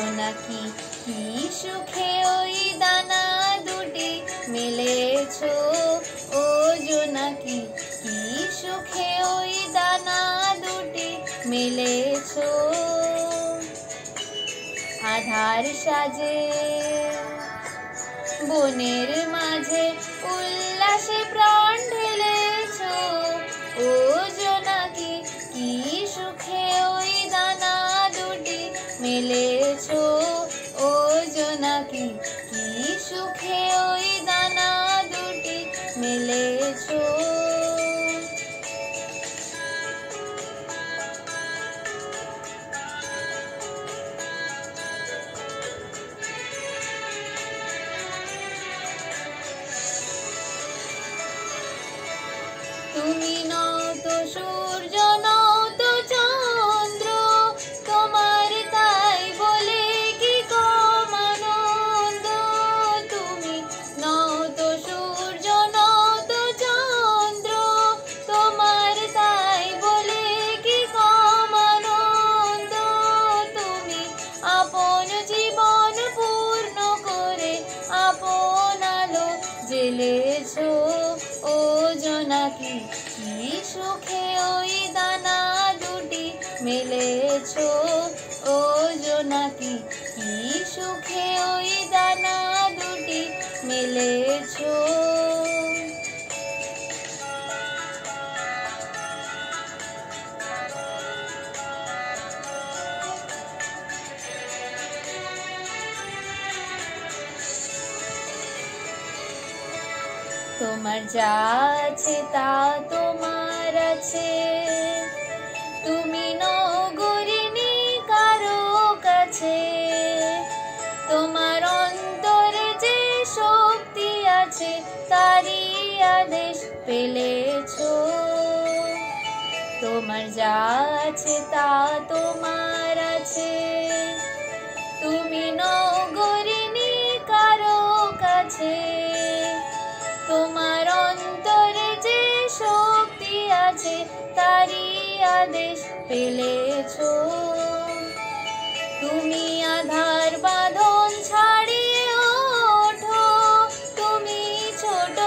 জোনাকি কি সুখে ওই দানা দুটি মেলেছো, ও জোনাকি কি সুখে ওই দানা দুটি মেলেছো। আধার সাজে বনের মাঝে উল্লাসে প্রাণ ঢেলেছো, ও জোনাকি কি সুখে ওই দানা দুটি মেলেছো, ও জোনাকি কি সুখে ওই দানা দুটি মেলেছো। তুমি নও তো সূর্য, নও তো চন্দ্র, তোমার তাই বলে কি কম আনন্দ। তুমি নও তো সূর্য, নও তো চন্দ্র, তোমার তাই বলে কি কম আনন্দ। তুমি আপন জীবন পূর্ণ করে আপন আলো জ্বেলেছো, ও জোনাকি কি সুখে ওই দানা দুটি মেলেছো, ও জোনাকি কি সুখে ওই দানা দুটি মেলেছো। তোমার যা আছে তা তোমার আছে, তুমি নও গরিনি কারো কাছে। তোমার অন্তরে যে শক্তি আছে তারই আদেশ পেলেছো। তোমার যা আছে তা তোমার আছে, তুমি নও গরিনি কারো কাছে। তোমার অন্তরে যে শক্তি আছে তারই আদেশ পেলেছো। তুমি আধার বাঁধন ছাড়িয়ে ওঠো, তুমি ছোট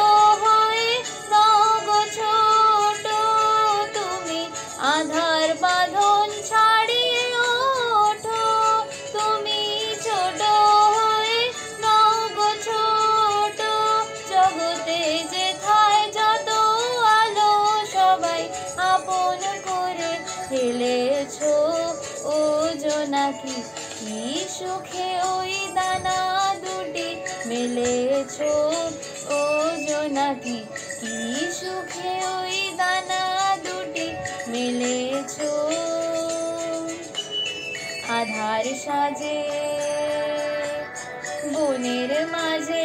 হয়ে নও গো ছোট। তুমি আধার বাঁধন ছাড়িয়ে ওঠো, তুমি ছোট হয়ে নও গো ছোট। জগতে যেথায় যত আলো সবাই আপন করে ফেলেছো, ও জোনাকি কি সুখে ওই দানা দুটি মেলেছো, ও জোনাকি কি সুখে ওই দানা দুটি মেলেছো। আধার সাজে বনের মাঝে